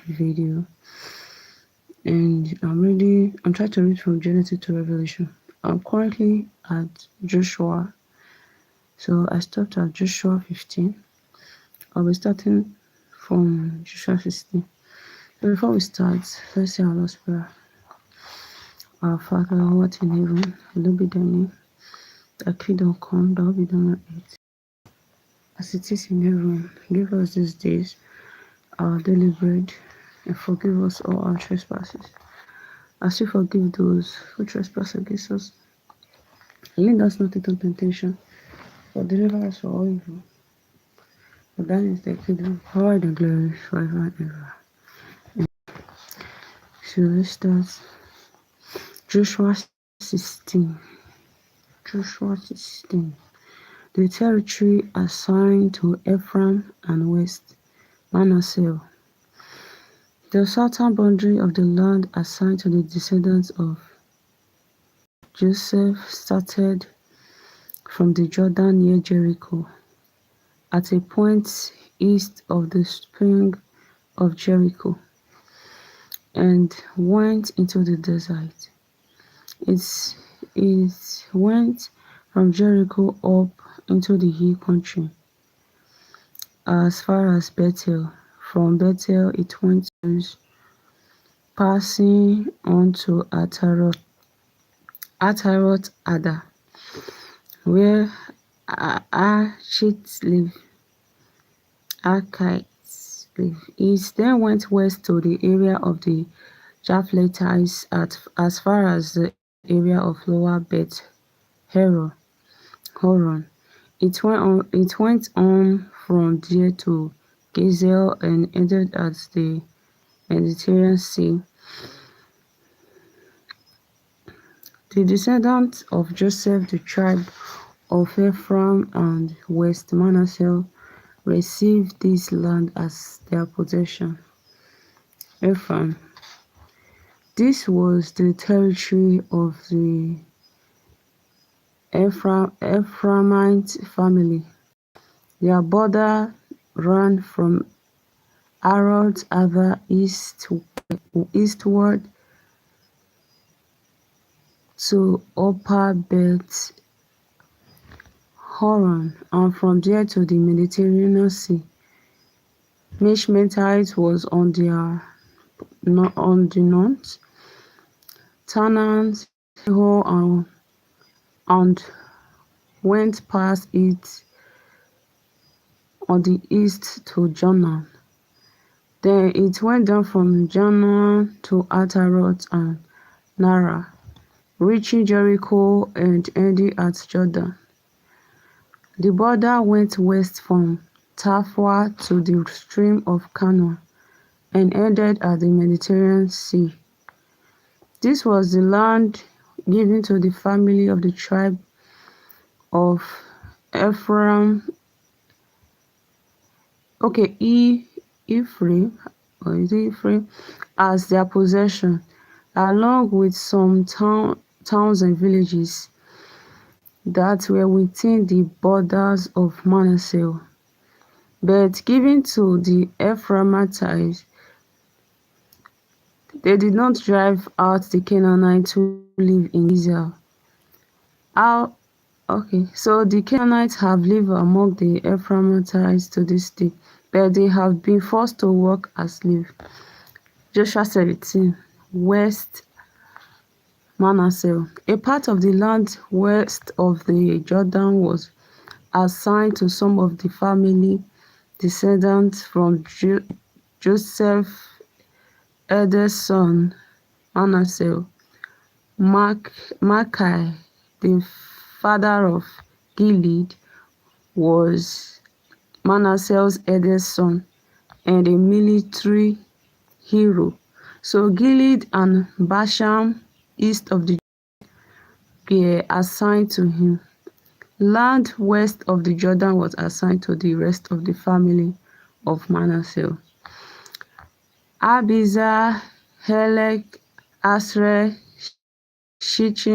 video, and I'm trying to read from Genesis to Revelation. I'm currently at Joshua, so I stopped at Joshua 15. I'll be starting from Joshua 16. So before we start, let's say our Lord's Prayer. Our Father, who art in heaven, hallowed be thy name. Thy kingdom come, thy will be done on earth as it is in heaven. Give us these days our daily bread, and forgive us all our trespasses, as we forgive those who trespass against us. And lead us not into temptation, but deliver us from all evil. For thine is the kingdom, power, and glory, forever and ever. So let's start. Joshua 16. Joshua 16. The territory assigned to Ephraim and West Manasseh. The southern boundary of the land assigned to the descendants of Joseph started from the Jordan near Jericho, at a point east of the spring of Jericho, and went into the desert. It went from Jericho up into the hill country as far as Bethel. From Bethel it went to passing on to Ataroth Ada, where Archites live. It then went west to the area of the Japhlethites as far as the area of Lower Beth Horon. It went on from there to Gazel and ended at the Mediterranean Sea. The descendants of Joseph, the tribe of Ephraim and West Manasseh, received this land as their possession. Ephraim. This was the territory of the Ephraimite family. Their border ran from Harod Ava eastward to Upper Beth Horon, and from there to the Mediterranean Sea. Mishmetite was on the north, Tanant, and went past it on the east to Jonah. Then it went down from Jonah to Ataroth and Nara, reaching Jericho and ending at Jordan. The border went west from Tapua to the stream of Canaan and ended at the Mediterranean Sea. This was the land given to the family of the tribe of Ephraim, Ephraim as their possession, along with some towns and villages that were within the borders of Manasseh, but given to the Ephraimites. They did not drive out the Canaanites who live in Israel. So the Canaanites have lived among the Ephraimites to this day, but they have been forced to work as slaves. Joshua 17. West Manasseh. A part of the land west of the Jordan was assigned to some of the family descendants from Joseph's eldest son Manasseh. Micah, the father of Gilead, was Manasseh's eldest son and a military hero. So Gilead and Bashan, east of the Jordan, were assigned to him. Land west of the Jordan was assigned to the rest of the family of Manasseh. Abiezer, Helek, Asriel, Shittim,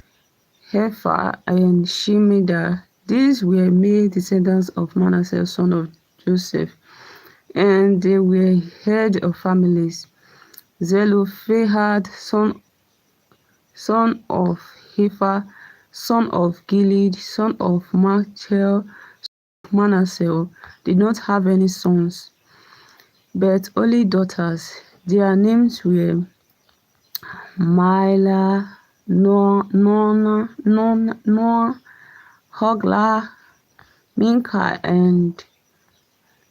Hefer, and Shemida. These were male descendants of Manasseh, son of Joseph, and they were head of families. Zelophehad, son of Hepher, son of Gilead, son of Machir, Manasseh, did not have any sons, but only daughters. Their names were Mahlah, Noah, Hoglah, Milcah, and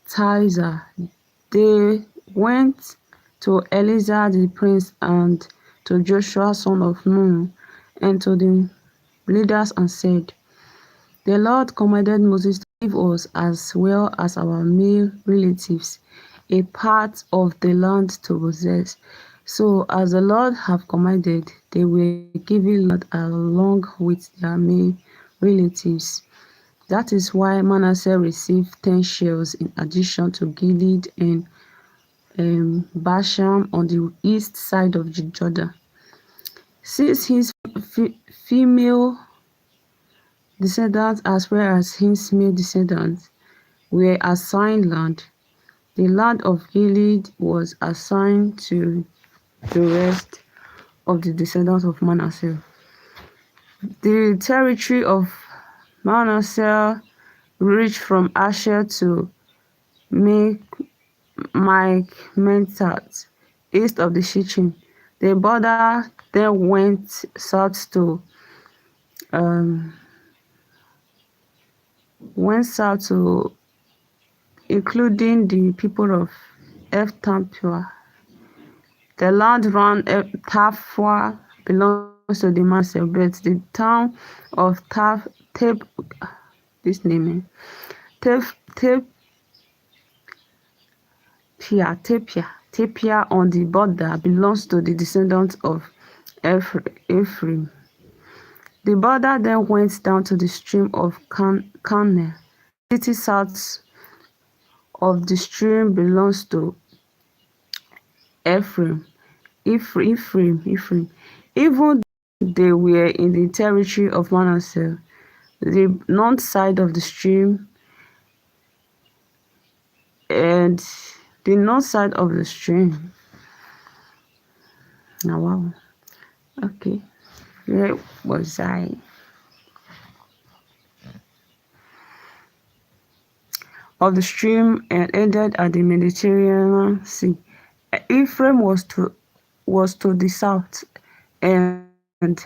Tirzah. They went to Eleazar the prince and to Joshua son of Nun and to the leaders and said, "The Lord commanded Moses to give us, as well as our male relatives, a part of the land to possess." So as the Lord had commanded, they were given land along with their male relatives. That is why Manasseh received 10 shares in addition to Gilead and Bashan on the east side of the Jordan. Since his female descendants as well as his male descendants were assigned land, the land of Gilead was assigned to the rest of the descendants of Manasseh. The territory of Manasseh reached from Asher to Micmetat, east of the Shittim. The border then um, went south to including the people of Tapua. The land around Tapua belongs to the Manasseh, but the town of this name Tapia on the border belongs to the descendants of Ephraim. The border then went down to the stream of Carmel. The city south of the stream belongs to Ephraim. Even though they were in the territory of Manasseh, the north side of the stream and the north side of the stream. Now, wow. Okay, where was I? Of the stream and ended at the Mediterranean Sea. Ephraim was to the south, and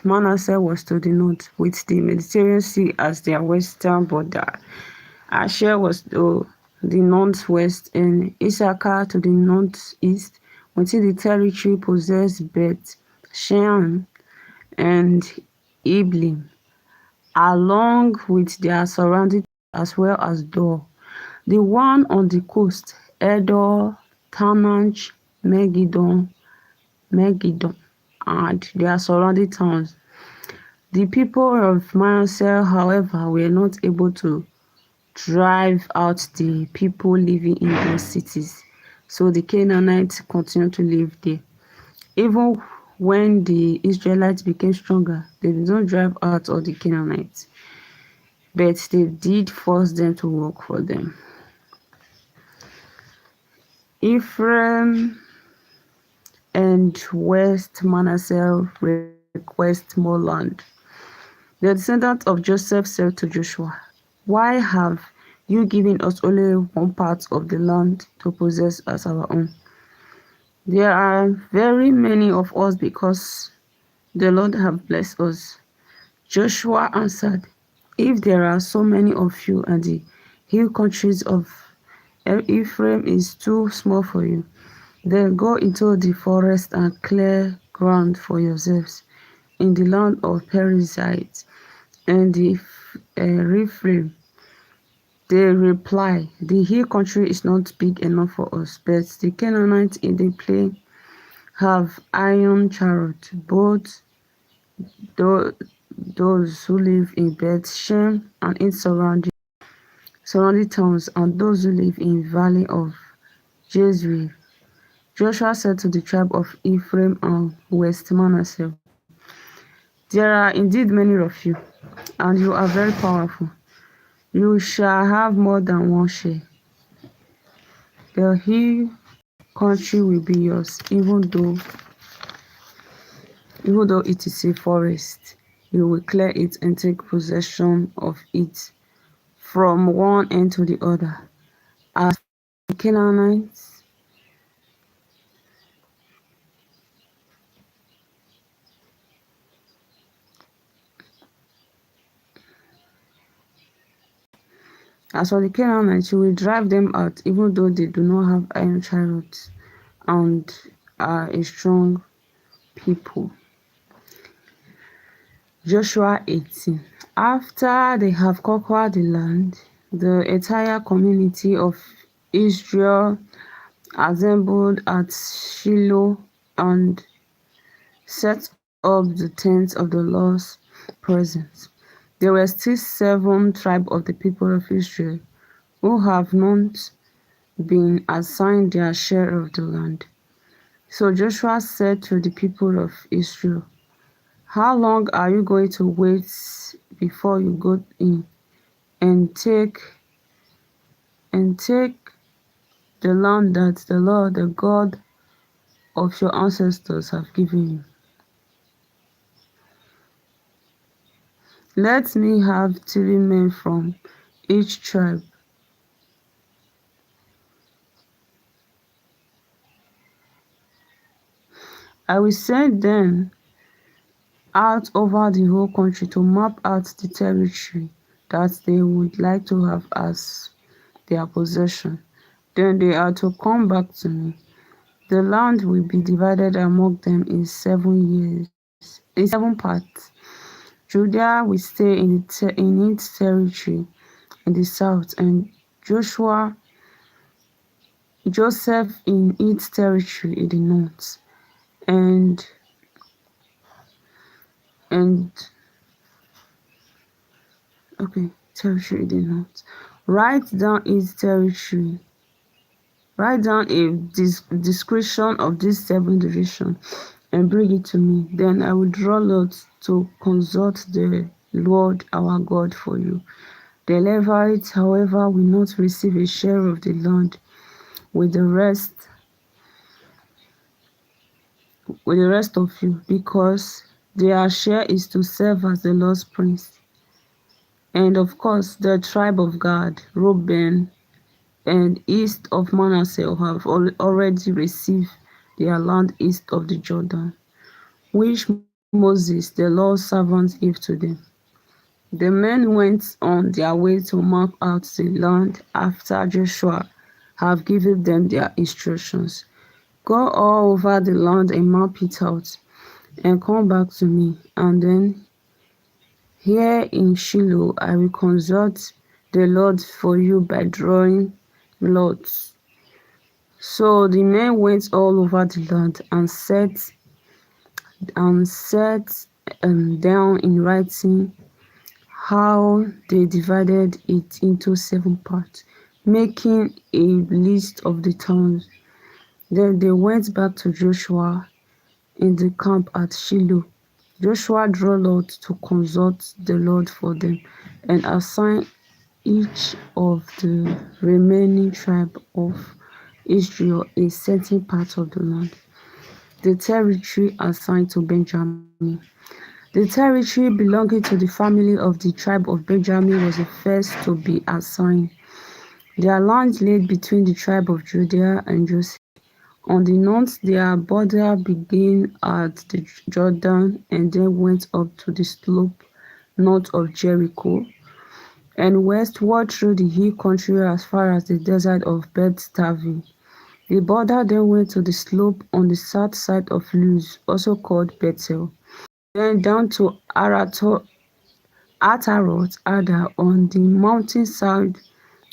Manasseh was to the north, with the Mediterranean Sea as their western border. Asher was to the northwest, and Issachar to the northeast, until the territory possessed Beth Shean and Iblim, along with their surrounding as well as Dor. The one on the coast, Edor, Tanaj, Megiddo, and their surrounding towns. The people of Manasseh, however, were not able to drive out the people living in those cities, so the Canaanites continued to live there. Even when the Israelites became stronger, they did not drive out all the Canaanites, but they did force them to work for them. Ephraim and West Manasseh request more land. The descendants of Joseph said to Joshua, "Why have you given us only one part of the land to possess as our own? There are very many of us because the Lord has blessed us." Joshua answered, "If there are so many of you and the hill countries of Ephraim is too small for you, then go into the forest and clear ground for yourselves in the land of Perizzites and the Rephaim." They reply, "The hill country is not big enough for us, but the Canaanites in the plain have iron chariots, both those who live in Beth Shem and its surrounding towns, and those who live in valley of Jezreel." Joshua said to the tribe of Ephraim and West Manasseh, "There are indeed many of you, and you are very powerful. You shall have more than one share. The hill country will be yours, even though it is a forest. You will clear it and take possession of it from one end to the other. As the Canaanites, you will drive them out, even though they do not have iron chariots and are a strong people. Joshua 18. After they have conquered the land, the entire community of Israel assembled at Shiloh and set up the tent of the Lord's presence. There were still 7 tribes of the people of Israel who have not been assigned their share of the land. So Joshua said to the people of Israel, "How long are you going to wait before you go in and take the land that the Lord, the God of your ancestors, have given you? Let me have 3 men from each tribe. I will send them out over the whole country to map out the territory that they would like to have as their possession. Then they are to come back to me. The land will be divided among them in 7 parts. Judah will stay in its territory in the south, and Joseph in its territory in the north, and and okay, territory in the north. Write down its territory. Write down a description of these 7 divisions and bring it to me. Then I will draw lots to consult the Lord our God for you. The Levites, however, will not receive a share of the land with the rest of you, because their share is to serve as the Lord's priest. And of course, the tribe of Gad, Reuben, and east of Manasseh have already received their land east of the Jordan, which Moses, the Lord's servant, gave to them. The men went on their way to map out the land after Joshua had given them their instructions. Go all over the land and map it out, and come back to me, and then here in Shiloh I will consult the Lord for you by drawing lots. So the men went all over the land and set down in writing how they divided it into 7 parts, making a list of the towns. Then they went back to Joshua in the camp at Shiloh. Joshua drew lots to consult the Lord for them, and assigned each of the remaining tribes of Israel a certain part of the land. The territory assigned to Benjamin. The territory belonging to the family of the tribe of Benjamin was the first to be assigned. Their land lay between the tribe of Judah and Joseph. On the north, their border began at the Jordan and then went up to the slope north of Jericho, and westward through the hill country as far as the desert of Beth-Tavi. The border then went to the slope on the south side of Luz, also called Bethel, then down to Ataroth Ada on the mountain side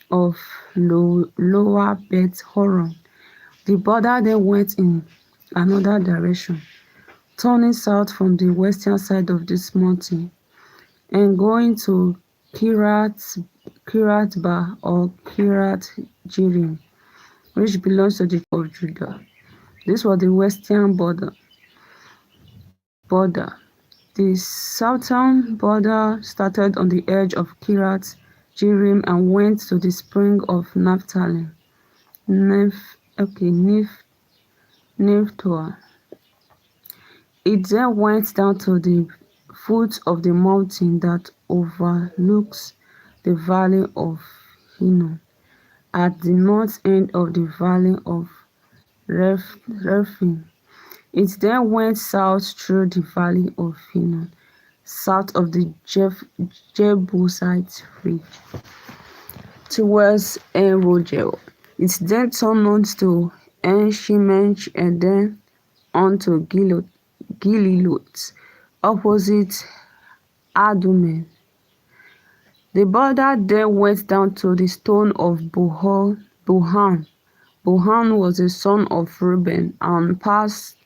of Lower Beth Horon. The border then went in another direction, turning south from the western side of this mountain and going to Kirat-Ba or Kirat-Jearim, which belongs to the tribe of Judah. This was the western border. The southern border started on the edge of Kirat-Jearim and went to the spring of Naphtali. Nephtoah. It then went down to the foot of the mountain that overlooks the valley of Hinnom, at the north end of the valley of Rephaim. It then went south through the valley of Hinnom, south of the Jebusite ridge, towards En-Rogel. It then turned north to En-Shemesh and then on to Geliloth, opposite Adummim. The border then went down to the stone of Bohan. Bohan was a son of Reuben and passed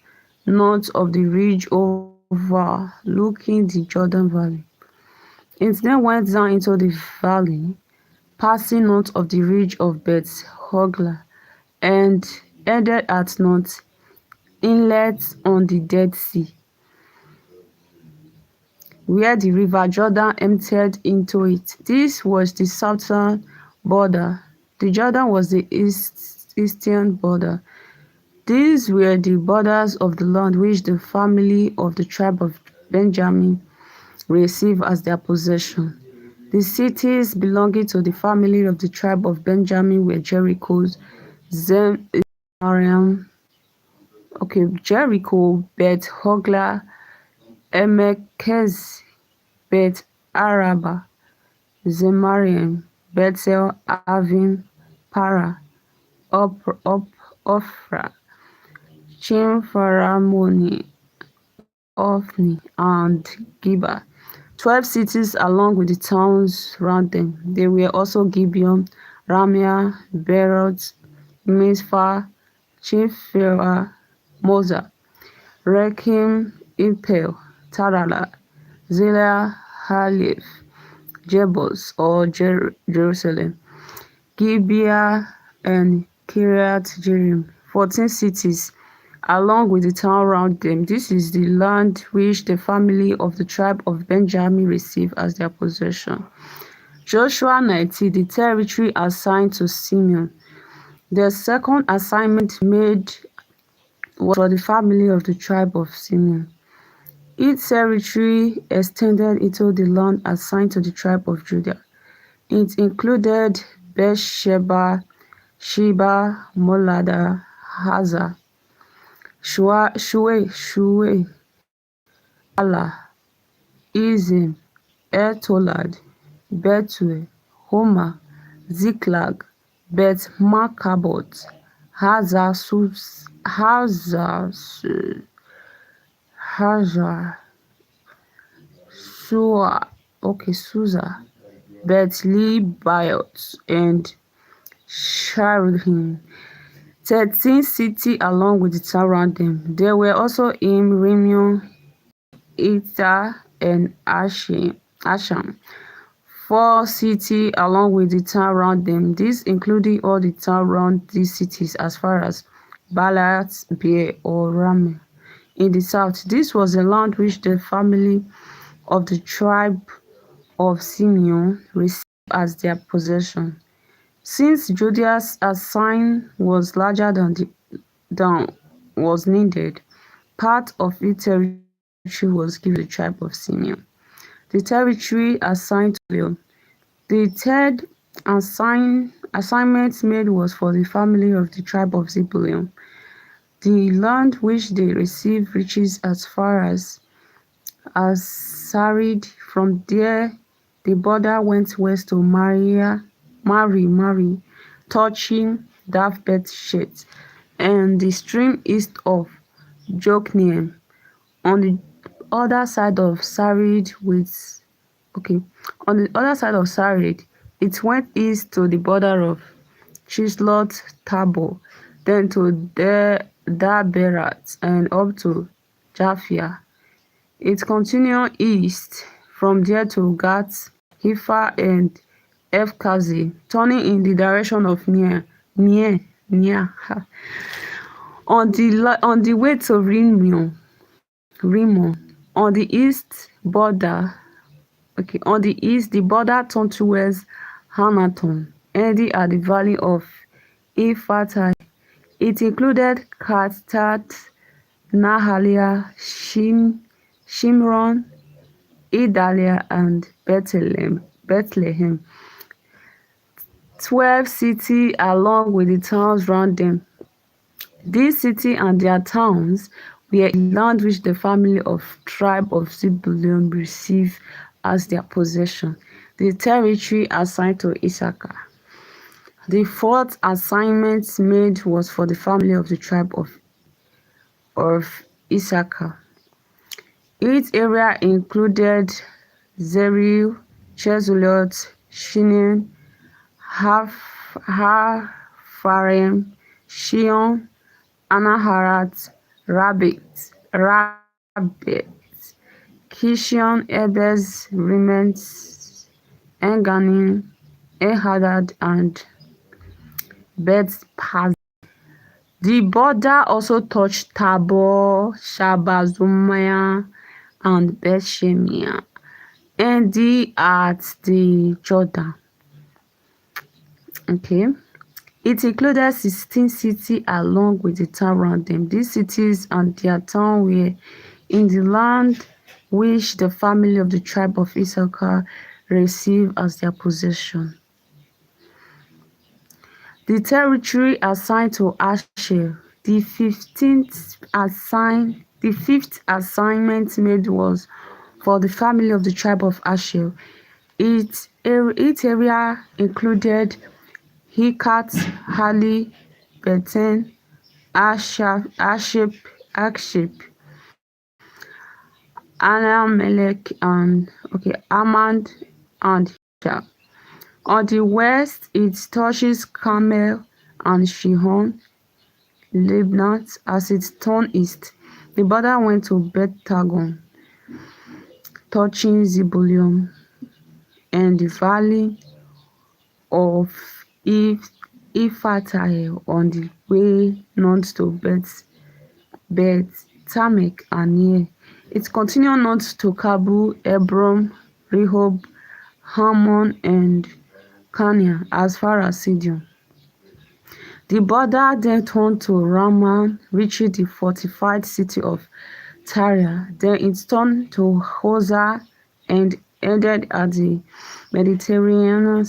north of the ridge overlooking the Jordan Valley. It then went down into the valley, passing north of the ridge of Beth-hogla, and ended at North Inlet on the Dead Sea, where the river Jordan emptied into it. This was the southern border. The Jordan was the eastern border. These were the borders of the land which the family of the tribe of Benjamin received as their possession. The cities belonging to the family of the tribe of Benjamin were Jericho, Beth-hogla, Emekez, Beth-araba, Zemaraim, Bethel, Avim, Para, Ophrah, Chimpharaimoni, Ophni, and Geba, 12 cities along with the towns round them. There were also Gibeon, Ramah, Beeroth, Mizpah, Chephirah, Moza, Rekem, Impel, Tarala, Zillah, Halef, Jebus or Jerusalem, Gibeah, and Kiriath-Jearim, 14 cities, along with the town round them. This is the land which the family of the tribe of Benjamin received as their possession. Joshua 19, the territory assigned to Simeon. The second assignment made was for the family of the tribe of Simeon. Its territory extended into the land assigned to the tribe of Judah. It included Beersheba, Sheba, Molada, Hazah, Shuai, Hala, Ezem, Tolad, Bethuel, Hormah, Ziklag, Beth-Marcaboth, Susa, Beth-Lebaoth, and Sharuhin, 13 cities along with the town around them. There were also Rimmon, Ether, and Asham, 4 cities along with the town around them. This including all the town around these cities as far as Baalat, Beer, or Ramah. In the south, this was the land which the family of the tribe of Simeon received as their possession. Since Judea's assign was larger than was needed, part of its territory was given to the tribe of Simeon. The territory assigned to Zebulun. The third assignment made was for the family of the tribe of Zebulun. The land which they received reaches as far as Sarid. From there, the border went west to Mari, touching Dav-Bet-Shet, and the stream east of Jokneam. On the other side of Sarid, it went east to the border of Chislot Tabor, then to Daberat, and up to Japhia. It continued east from there to Gath Hepher and Efkazi, turning in the direction of Nia. On the way to Rimmon. On the east, the border turned towards Hanaton, ending at the valley of Ephatai. It included Kartat, Nahaliya, Shimron, Idalia, and Bethlehem, 12 cities along with the towns around them. These cities and their towns were the land which the family of tribe of Zebulun received as their possession, the territory assigned to Issachar. The fourth assignment made was for the family of the tribe of Issachar. Its area included Zerah, Chesulot, Shinin, Hapharaim, Shion, Anaharat, Rabbit, Kishion, Ebez, Rimmon, Engannim, Enhadad, and Bet-Paz. The border also touched Tabor, Shabazumaya, and Beth-Shemesh, ending at the Jordan. Okay. It included 16 cities along with the town around them. These cities and their town were in the land which the family of the tribe of Issachar received as their possession. The territory assigned to Asher, the fifth assignment made was for the family of the tribe of Asher. Its area included Hikat, Hali, Beten, Akship, Anamelech, and Amand, and Hishah. On the west, it touches Carmel and Shihon, Libnath. As it turned east, the border went to Bet-Dagon, touching Zebulun, and the valley of Ephatah on the way north to Bet-Tamek and near. It continued north to Kabul, Hebron, Rehob, Hammon, and Canaan as far as Sidon. The border then turned to Ramah, reaching the fortified city of Tyre. Then it turned to Hosea and ended at the Mediterranean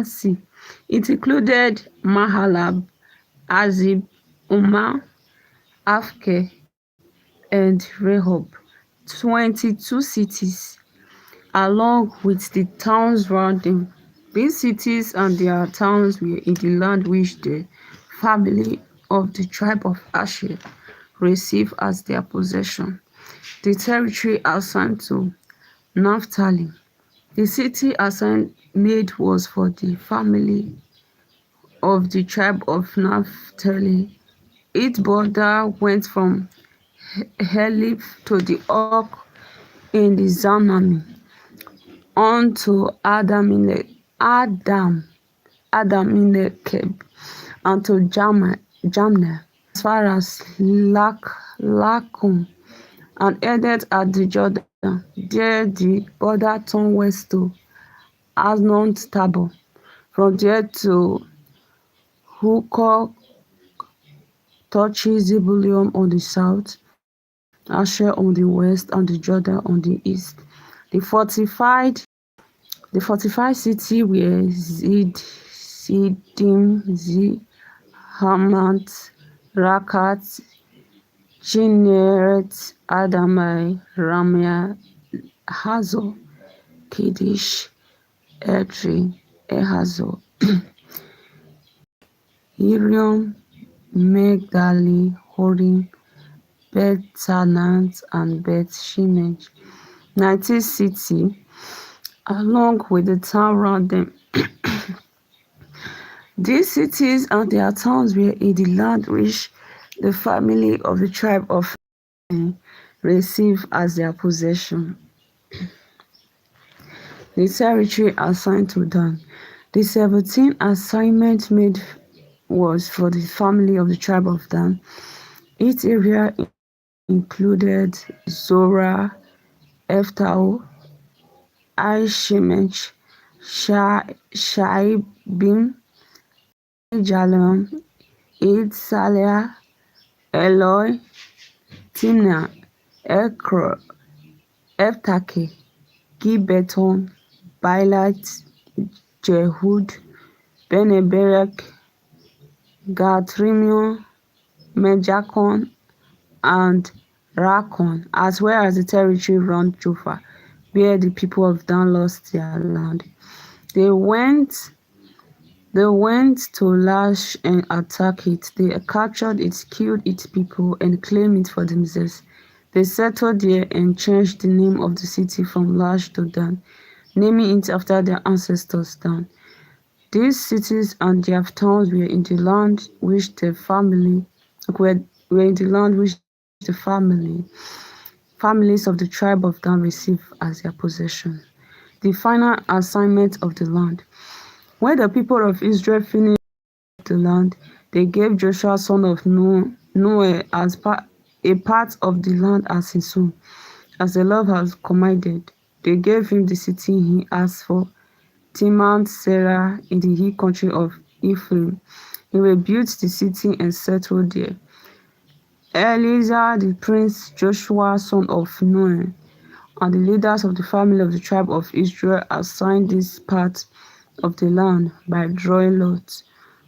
Sea. It included Mahalab, Azib, Umar, Afke, and Rehob, 22 cities, along with the towns around them. These cities and their towns were in the land which the family of the tribe of Asher received as their possession. The territory assigned to Naphtali. The city assigned made was for the family of the tribe of Naphtali. Its border went from Helip to the oak in the Zanami, on to Adaminekeb, and to Jamna, as far as Lakum, and ended at the Jordan. There the border turned west to Aznon Tabor. From there to Hukok, touching Zebulun on the south, Asher on the west, and the Jordan on the east. The fortified city were Ziddim, Hamat, Rakat, Kinneret, Adamai, Ramah, Hazor, Kedesh, Edrei, Hazor, Irion, Migdali, Horim, Bet-Tanat, and Bet-Shemesh, 19 cities, along with the town around them. These cities and their towns were in the land which the family of the tribe of received as their possession. The territory assigned to Dan. The 17th assignment made was for the family of the tribe of Dan. Its area included Zorah, Eftao, Aishemech, Shaibim, Jalon, Salia, Eloi, Timnah, Ekron, Eftake, Gibbeton, Bailat, Jehud, Beneberek, Gatrimmon, Mejakon, and Rakon, as well as the territory around Jaffa, where the people of Dan lost their land. They went They went to Lash and attacked it. They captured it, killed its people, and claimed it for themselves. They settled there and changed the name of the city from Lash to Dan, naming it after their ancestors Dan. These cities and their towns were in the land which the family were in the land which the families of the tribe of Dan received as their possession. The final assignment of the land. When the people of Israel finished the land, they gave Joshua son of Nun as a part of the land as his own, as the Lord had commanded. They gave him the city he asked for, Timnath Serah, in the hill country of Ephraim. He rebuilt the city and settled there. Eleazar the prince, Joshua son of Nun, and the leaders of the family of the tribe of Israel assigned this part of the land by drawing lots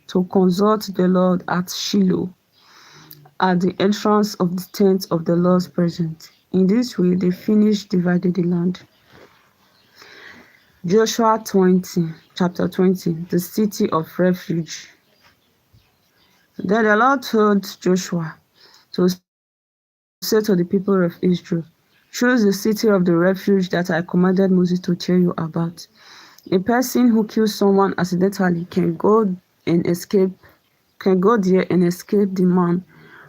to consult the Lord at Shiloh, at the entrance of the tent of the Lord's presence. In this way, they finished dividing the land. Joshua 20, chapter 20, the city of refuge. Then the Lord told Joshua to say to the people of Israel, choose the city of the refuge that I commanded Moses to tell you about. A person who kills someone accidentally can go there and escape the man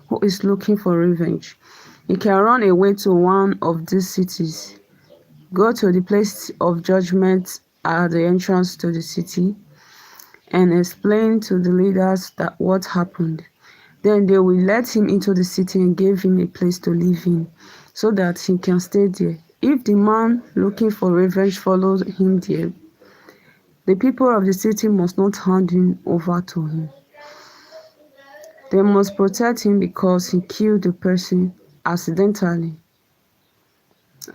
who is looking for revenge. He can run away to one of these cities, go to the place of judgment at the entrance to the city, and explain to the leaders that what happened. Then they will let him into the city and give him a place to live in, so that he can stay there. If the man looking for revenge follows him there, the people of the city must not hand him over to him. They must protect him because he killed the person accidentally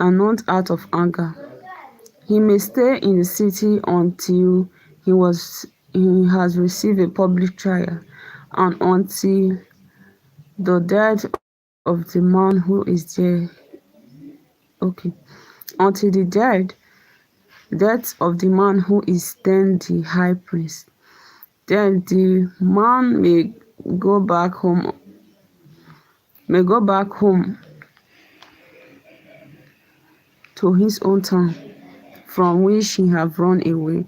and not out of anger. He may stay in the city until he has received a public trial and until the death of the man who is there. Okay. Until the death of the man who is then the high priest. Then the man go back home may go back home to his own town from which he have run away.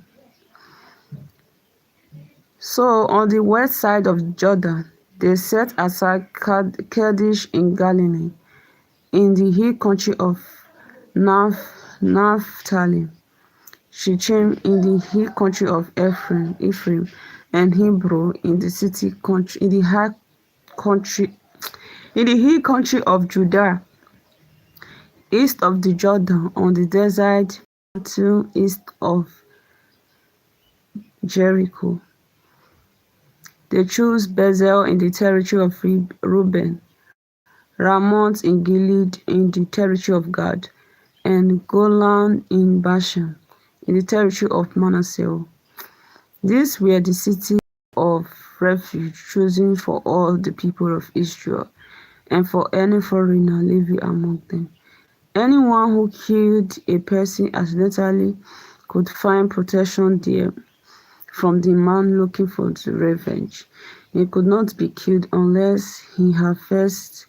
So on the west side of Jordan, they set aside Kadesh in Galilee, in the hill country of Naphtali, Shechem in the hill country of Ephraim, and Hebron in the hill country of Judah, east of the Jordan, on the desert plateau east of Jericho. They chose Bezel in the territory of Reuben, Ramoth in Gilead in the territory of Gad, and Golan in Bashan in the territory of Manasseh. These were the cities of refuge chosen for all the people of Israel, and for any foreigner living among them. Anyone who killed a person accidentally could find protection there from the man looking for the revenge. He could not be killed unless he had first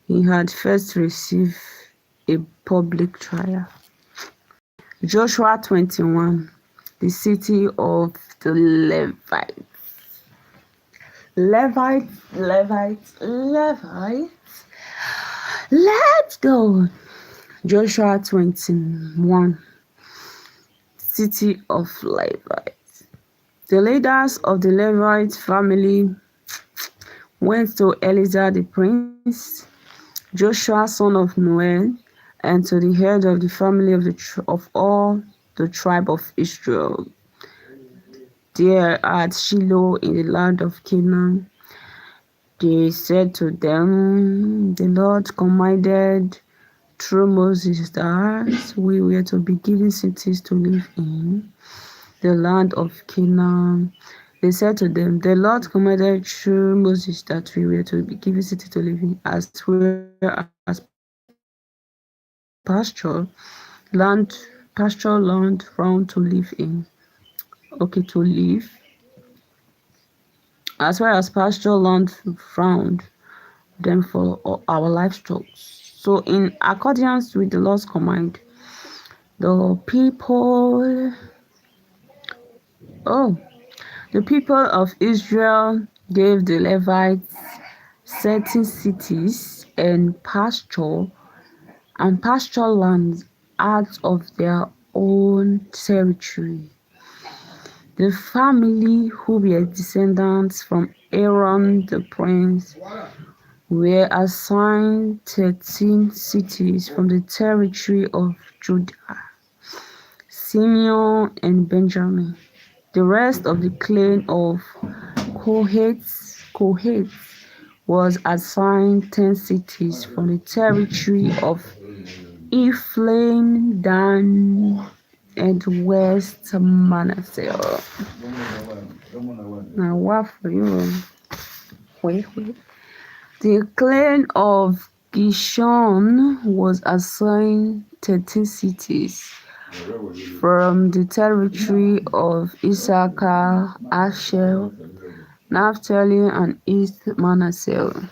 received a public trial. Joshua 21, the city of the Levites. Levites. Let's go. Joshua 21, city of Levites. The leaders of the Levite family went to Eleazar the prince, Joshua son of Nun, and to the head of the family of all the tribe of Israel, there at Shiloh in the land of Canaan, They said to them, the Lord commanded through Moses that we were to be given cities to live in, the land of Canaan. They said to them, the Lord commanded through Moses that we were to be given cities to live in, as well as land, pasture land round to live in. Okay, to live, as well as pasture land round them for our livestock. So, in accordance with the Lord's command, the people, oh, the people of Israel gave the Levites certain cities and pasture lands out of their own territory. The family who were descendants from Aaron the prince were assigned 13 cities from the territory of Judah, Simeon, and Benjamin. The rest of the clan of Kohath was assigned 10 cities from the territory of Ephraim, Dan, and West Manasseh. Now, what for you? Wait. The clan of Gishon was assigned 13 cities from the territory of Issachar, Asher, Naphtali, and East Manasseh.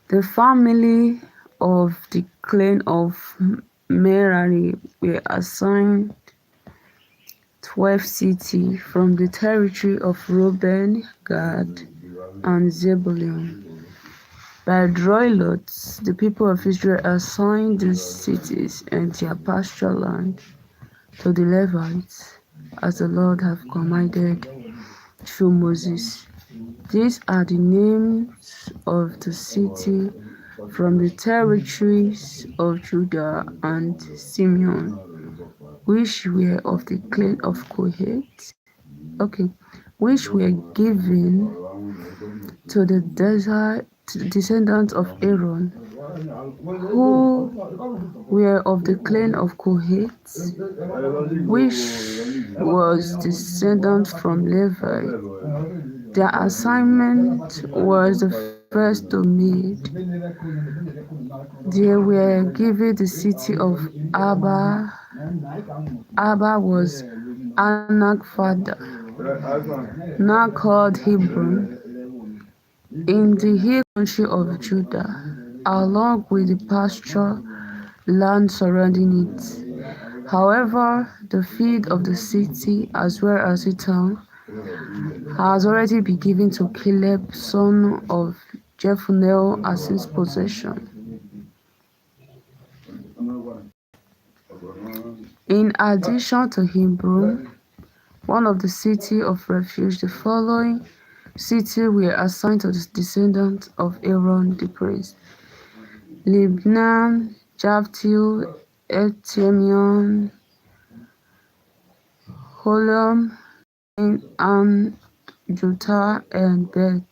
The family of the clan of Merari were assigned 12 cities from the territory of Reuben, Gad, and Zebulun. By drawing lots, the people of Israel assigned these cities and their pasture land to the Levites, as the Lord had commanded through Moses. These are the names of the cities from the territories of Judah and Simeon, which were of the clan of Kohath, which were given to the descendants of Aaron, who were of the clan of Kohath, which was descendant from Levi. Their assignment was the first to made. They were given the city of Abba. Abba was Anak's father, now called Hebron, in the hill country of Judah, along with the pasture land surrounding it. However, the field of the city, as well as the town, has already been given to Caleb, son of Jephunneh, as his possession. In addition to Hebron, one of the cities of refuge, the following cities were assigned to the descendants of Aaron the priest: Libnah, Japhtil, Ethemion, Holom, and Juttah, and Bet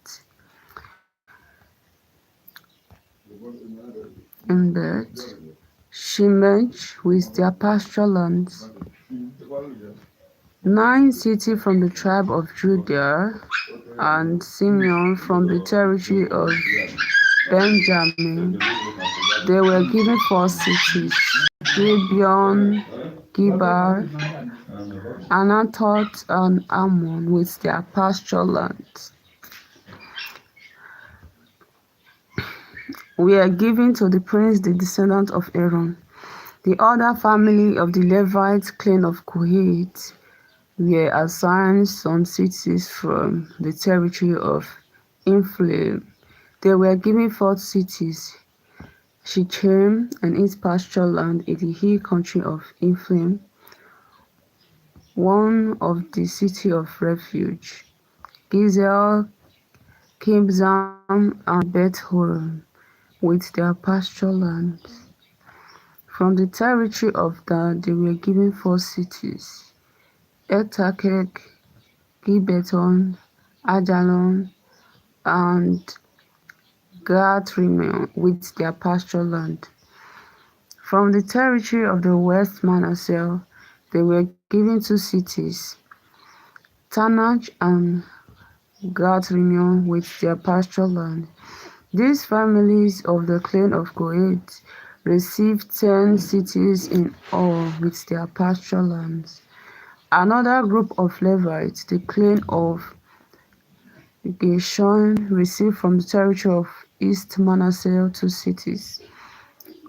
Shemesh with their pasture lands. 9 cities from the tribe of Judah and Simeon from the territory of Benjamin. They were given 4 cities: Gibeon, Gibar, Anatoth, and Ammon with their pasture lands. Were given to the prince, the descendant of Aaron. The other family of the Levite clan of Kohath were assigned some cities from the territory of Ephraim. They were given 4 cities: Shechem and its pasture land in the hill country of Ephraim, one of the cities of refuge, Gizel, Kibzam, and Beth-horon with their pasture lands. From the territory of Dan, they were given 4 cities: Eltakek, Gibbeton, Ajalon, and Gath-Rimmon with their pasture land. From the territory of the West Manasseh, they were given two cities, Taanach and Gath-Rimmon with their pasture land. These families of the clan of Kohath received 10 cities in all with their pasture lands. Another group of Levites, the clan of Gershon, received from the territory of East Manasseh two cities,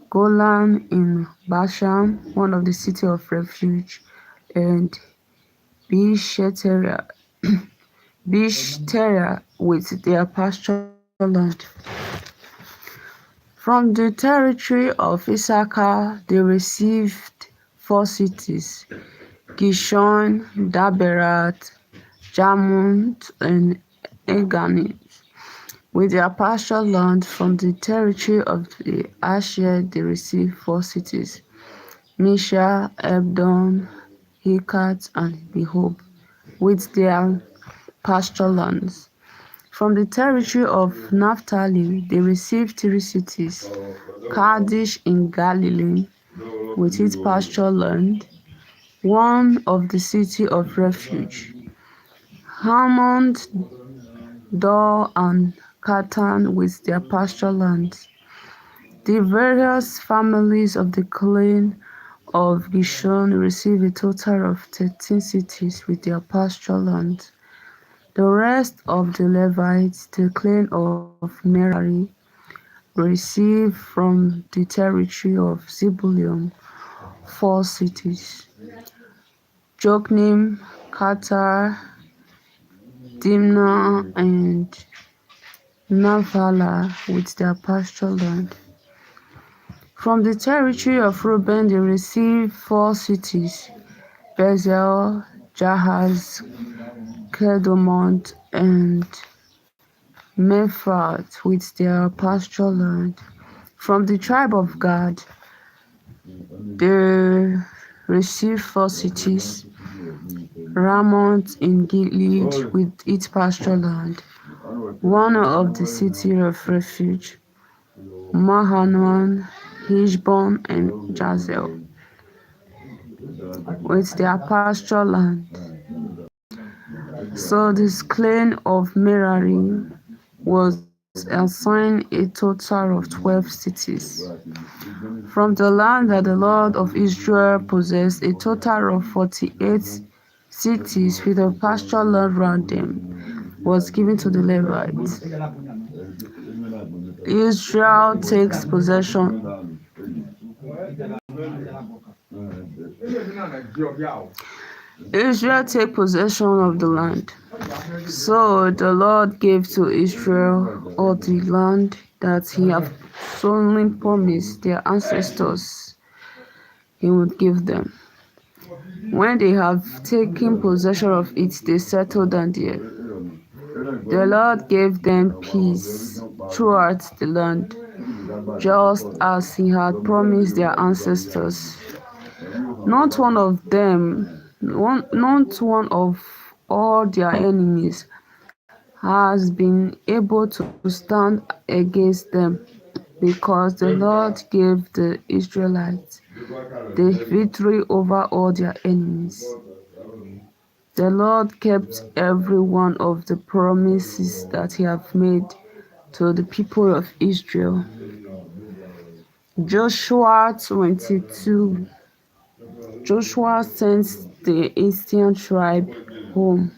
Golan in Bashan, one of the cities of refuge, and Bishteria with their pasture land. From the territory of Issachar they received 4 cities, Gishon, Daberat, Jarmuth, and Engannim. With their pasture land. From the territory of the Asher they received 4 cities, Misha, Ebdon, Helkat, and Rehob, with their pasture lands. From the territory of Naphtali they received 3 cities, Kadesh in Galilee, with its pasture land, one of the city of refuge, Hammond, Dor, and Cartan with their pasture lands. The various families of the clan of Gishon received a total of 13 cities with their pasture lands. The rest of the Levites, the clan of Merari, received from the territory of Zebulun 4 cities, Jokneam, Kartar, Dimnah, and Naphtali with their pasture land. From the territory of Reuben they received 4 cities, Bezer, Jahaz, Kedemoth, and Mephaath with their pasture land. From the tribe of Gad they received 4 cities, Ramoth in Gilead with its pasture land, one of the city of refuge, Mahanaim, Heshbon, and Jazer with their pasture land. So this clan of Merari was assigned a total of 12 cities. From the land that the Lord of Israel possessed, a total of 48 cities with a pasture land round them was given to the Levites. Israel takes possession. Israel take possession of the land. So the Lord gave to Israel all the land that he had solemnly promised their ancestors he would give them. When they have taken possession of it, they settled down there. The Lord gave them peace throughout the land, just as he had promised their ancestors. Not one of them, not one of all their enemies has been able to stand against them, because the Lord gave the Israelites the victory over all their enemies. The Lord kept every one of the promises that he had made to the people of Israel. Joshua 22. Joshua sent the eastern tribe home.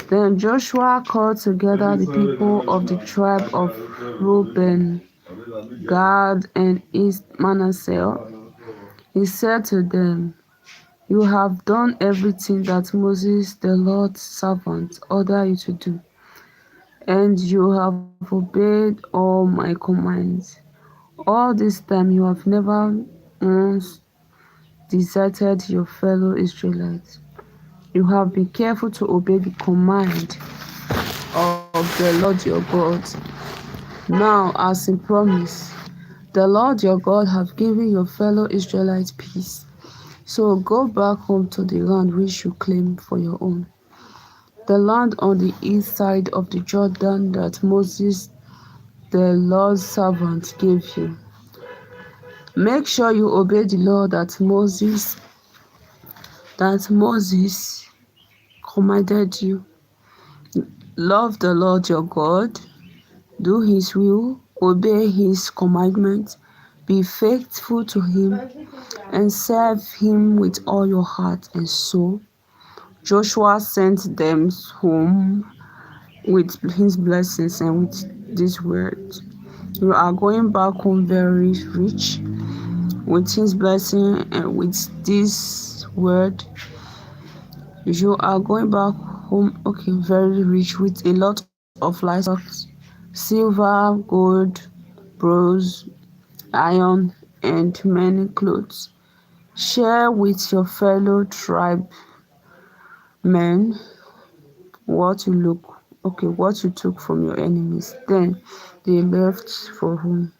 Then Joshua called together the people of the tribe of Reuben, Gad, and East Manasseh. He said to them, "You have done everything that Moses, the Lord's servant, ordered you to do, and you have obeyed all my commands. All this time you have never once deserted your fellow Israelites. You have been careful to obey the command of the Lord your God. Now, as in promise, the Lord your God have given your fellow Israelites peace. So go back home to the land which you claim for your own." the land on the east side of the Jordan that Moses, the Lord's servant, gave you. Make sure you obey the law that Moses commanded you. Love the Lord your God, do his will, obey his commandments, be faithful to him, and serve him with all your heart and soul. Joshua sent them home with his blessings and with these words. You are going back home very rich with his blessing and with this word. You are going back home, okay, very rich with a lot of livestock, silver, gold, bronze, iron, and many clothes. Share with your fellow tribesmen what you took from your enemies. Then they left for home.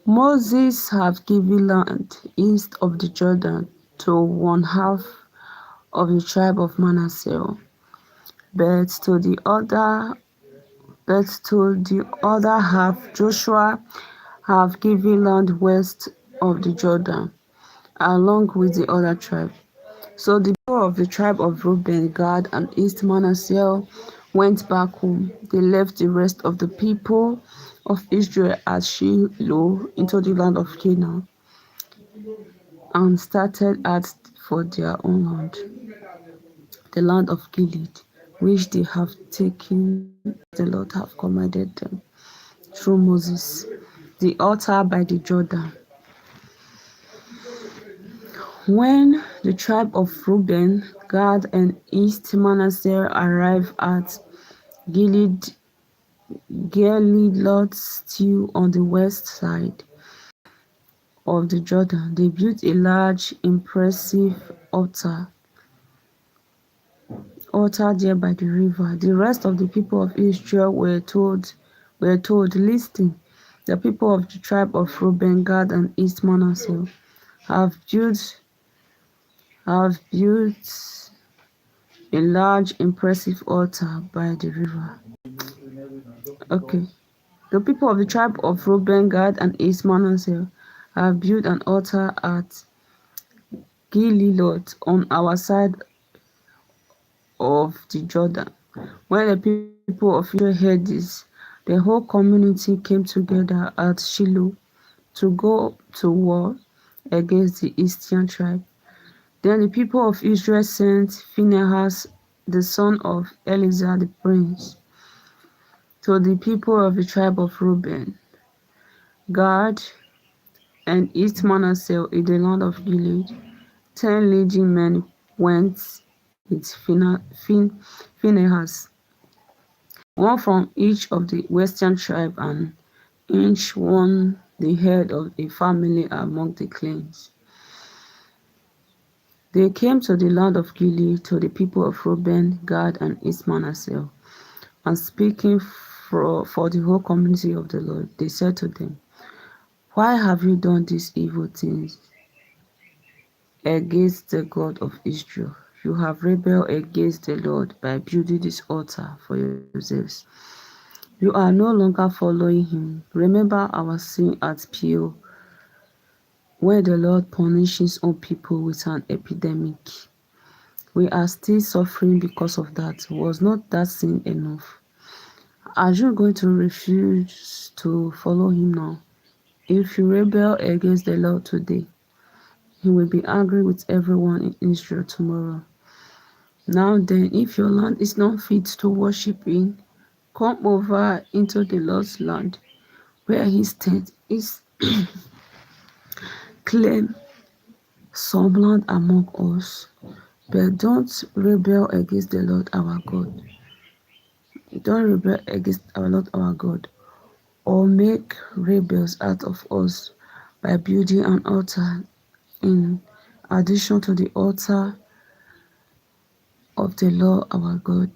Moses had given land east of the Jordan to one half of the tribe of Manasseh, but to the other half Joshua had given land west of the Jordan, along with the other tribe. So the people of the tribe of Reuben, Gad, and East Manasseh went back home. They left the rest of the people of Israel at Shiloh into the land of Canaan and started out for their own land, the land of Gilead, which they have taken as the Lord have commanded them through Moses. The altar by the Jordan. When the tribe of Reuben, Gad, and East Manasseh arrived at Gilead, Lot still on the west side of the Jordan, they built a large, impressive altar there by the river. The rest of the people of Israel were told, listen, the people of the tribe of Reuben, Gad, and East Manasseh have built a large, impressive altar by the river. Okay. The people of the tribe of Reuben, Gad, and East Manasseh have built an altar at Gilelot on our side of the Jordan. When the people of Israel heard this, the whole community came together at Shiloh to go to war against the eastern tribe. Then the people of Israel sent Phinehas, the son of Eleazar the prince, to the people of the tribe of Reuben, Gad, and East Manasseh in the land of Gilead. 10 leading men went with Phinehas, one from each of the western tribes, and each one the head of a family among the clans. They came to the land of Gilead to the people of Reuben, Gad, and East Manasseh, and speaking for the whole community of the Lord, they said to them, why have you done these evil things against the God of Israel? You have rebelled against the Lord by building this altar for yourselves. You are no longer following him. Remember our sin at Peor, where the Lord punished his own people with an epidemic. We are still suffering because of that. Was not that sin enough? Are you going to refuse to follow him now? If you rebel against the Lord today, he will be angry with everyone in Israel tomorrow. Now then, if your land is not fit to worship in, come over into the Lord's land, where his tent is. Claim some land among us, but don't rebel against the Lord our God. Don't rebel against our Lord our God, or make rebels out of us by building an altar in addition to the altar of the Lord our God.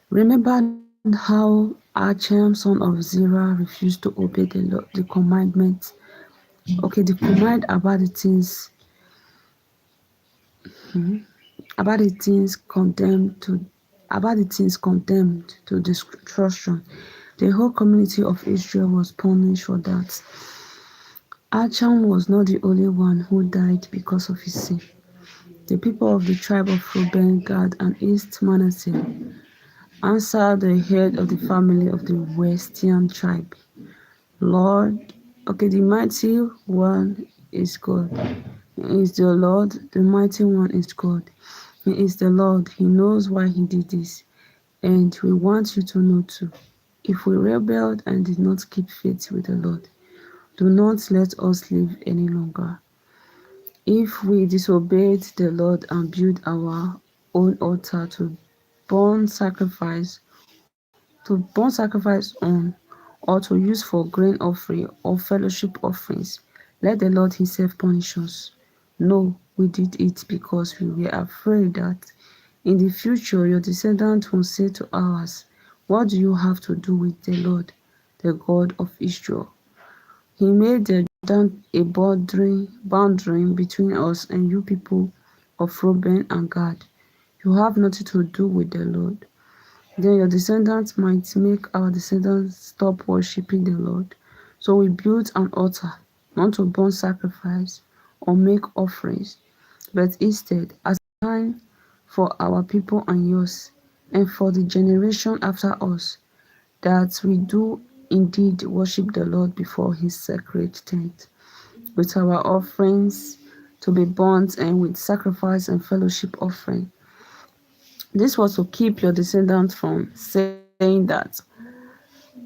Remember how Achan, son of Zerah, refused to obey the commandment. Okay, the command about the things condemned to about the things condemned to destruction. The whole community of Israel was punished for that. Achan was not the only one who died because of his sin. The people of the tribe of Reuben, Gad, and East Manasseh answered the head of the family of the Western tribe, Lord, okay, the mighty one is God. He is the Lord, the mighty one is God. He is the Lord. He knows why he did this. And we want you to know too. If we rebelled and did not keep faith with the Lord, do not let us live any longer. If we disobeyed the Lord and built our own altar burn sacrifice, to burn sacrifice on, or to use for grain offering or fellowship offerings, let the Lord himself punish us. No, we did it because we were afraid that in the future your descendants will say to ours, what do you have to do with the Lord, the God of Israel? He made the Jordan a boundary between us and you people of Reuben and Gad. You have nothing to do with the Lord. Then your descendants might make our descendants stop worshipping the Lord. So we built an altar, not to burn sacrifice or make offerings, but instead as a sign for our people and yours, and for the generation after us, that we do indeed worship the Lord before his sacred tent, with our offerings to be burnt and with sacrifice and fellowship offering. This was to keep your descendants from saying that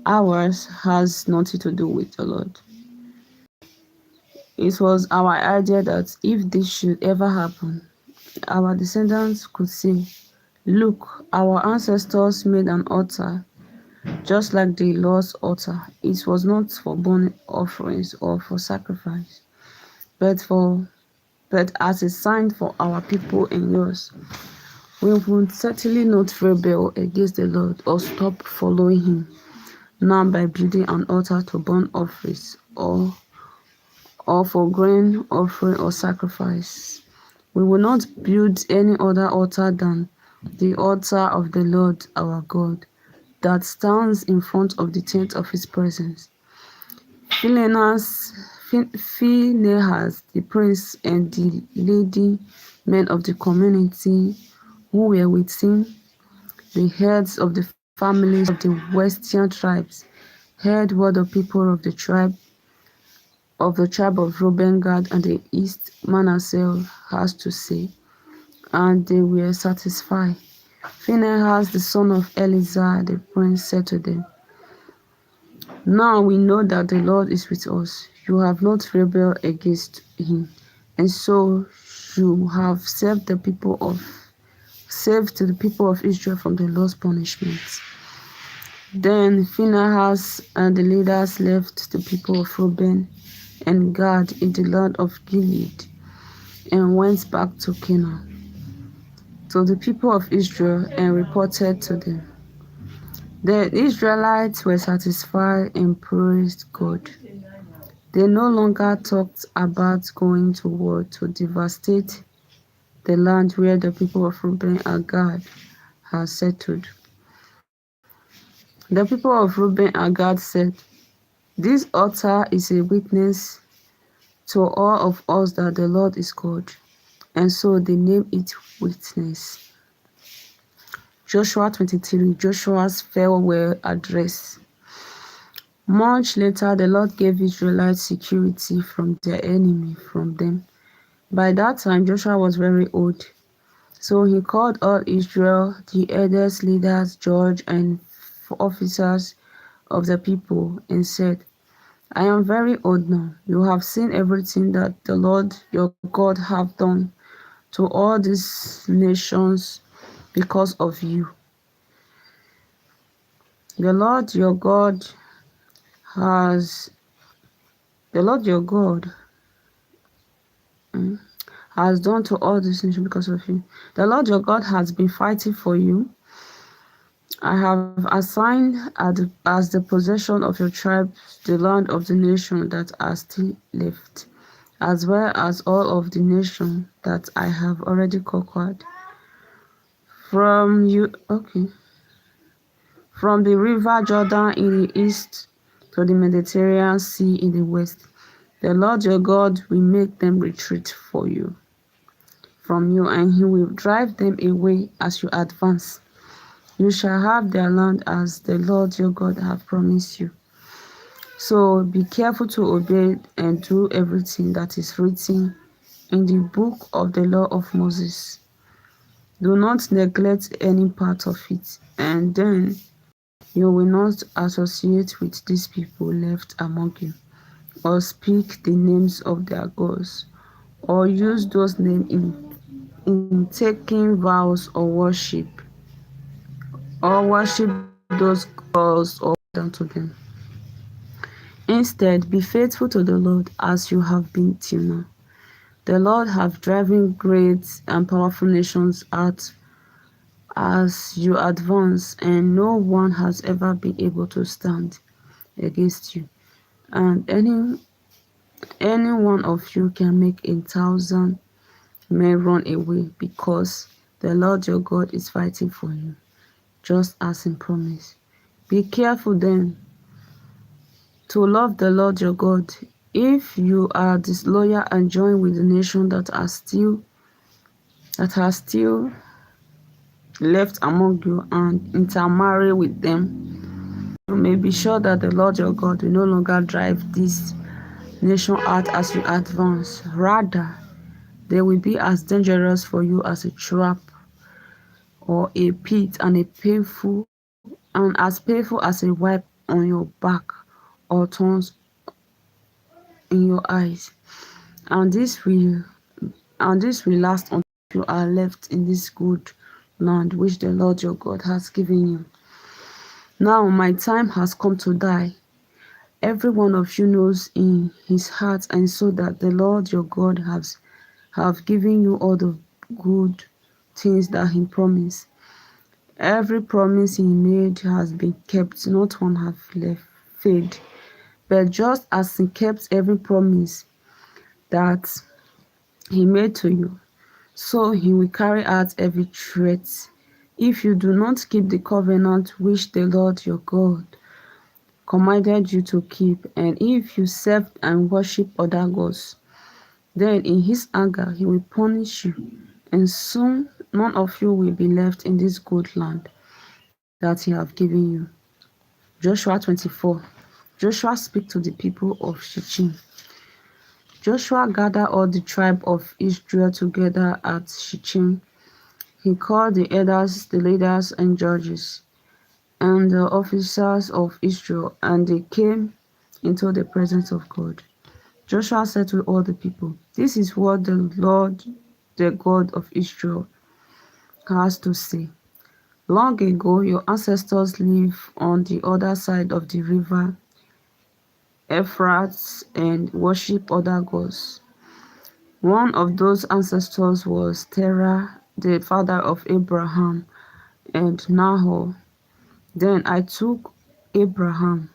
ours has nothing to do with the Lord. It was our idea that if this should ever happen, our descendants could say, look, our ancestors made an altar just like the Lord's altar. It was not for burnt offerings or for sacrifice, but for but as a sign for our people and yours. We would certainly not rebel against the Lord or stop following him now by building an altar to burn offerings or for grain offering or sacrifice. We will not build any other altar than the altar of the Lord our God that stands in front of the tent of his presence. Phinehas, the prince, and the leading men of the community who were with him, the heads of the families of the western tribes, heard what the people of the tribe of Reuben, Gad, and the east Manasseh has to say, and they were satisfied. Phinehas, the son of Eleazar, the prince, said to them, now we know that the Lord is with us. You have not rebelled against him, and so you have saved the people of Israel from the Lord's punishments. Then Phinehas and the leaders left the people of Reuben and Gad in the land of Gilead and went back to Canaan, to the people of Israel, and reported to them. The Israelites were satisfied and praised God. They no longer talked about going to war to devastate the land where the people of Reuben and Gad had settled. The people of Reuben and Gad said, this altar is a witness to all of us that the Lord is God, and so they named it Witness. Joshua 23, Joshua's farewell address. Much later, the Lord gave Israelites security from their enemy from them. By that time, Joshua was very old. So he called all Israel, the elders, leaders, judges, and officers of the people, and said, I am very old now. You have seen everything that the Lord your God have done to all these nations because of you. The Lord your God has the Lord your God has done to all these nations because of you. The Lord your God has been fighting for you. I have assigned as the possession of your tribe the land of the nation that are still left, as well as all of the nation that I have already conquered. From you okay. From the river Jordan in the east to the Mediterranean Sea in the west, the Lord your God will make them retreat from you, and he will drive them away as you advance. You shall have their land as the Lord your God hath promised you. So be careful to obey and do everything that is written in the book of the law of Moses. Do not neglect any part of it, and then you will not associate with these people left among you, or speak the names of their gods, or use those names in taking vows or worship those gods or down to them. Instead, be faithful to the Lord as you have been till now. The Lord hath driven great and powerful nations out as you advance, and no one has ever been able to stand against you. And any one of you can make 1,000 men run away, because the Lord your God is fighting for you, just as in promise. Be careful then to love the Lord your God. If you are disloyal and join with the nation that are still left among you and intermarry with them, you may be sure that the Lord your God will no longer drive this nation out as you advance. Rather, they will be as dangerous for you as a trap or a pit, and as painful as a wipe on your back or thorns in your eyes. And this will last until you are left in this good land which the Lord your God has given you. Now my time has come to die. Every one of you knows in his heart and soul that the Lord your God have given you all the good things that he promised. Every promise he made has been kept, not one has failed. But just as he kept every promise that he made to you, so he will carry out every threat if you do not keep the covenant which the Lord your God commanded you to keep, and if you serve and worship other gods. Then in his anger he will punish you, and soon none of you will be left in this good land that he have given you. Joshua 24. Joshua speak to the people of Shittim. Joshua gathered all the tribe of Israel together at Shittim. He called the elders, the leaders and judges, and the officers of Israel, and they came into the presence of God. Joshua said to all the people, "This is what the Lord, the God of Israel, has to say. Long ago, your ancestors lived on the other side of the river Euphrates and worshipped other gods. One of those ancestors was Terah, the father of Abraham and Nahor. Then I took Abraham,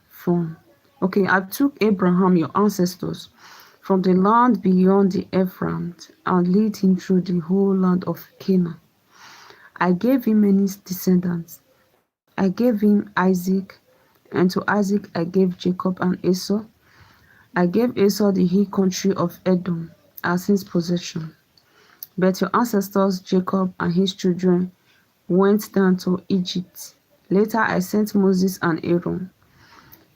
your ancestors, from the land beyond the Euphrates and led him through the whole land of Canaan. I gave him many descendants. I gave him Isaac, and to Isaac I gave Jacob and Esau. I gave Esau the hill country of Edom as his possession. But your ancestors Jacob and his children went down to Egypt. Later I sent Moses and Aaron,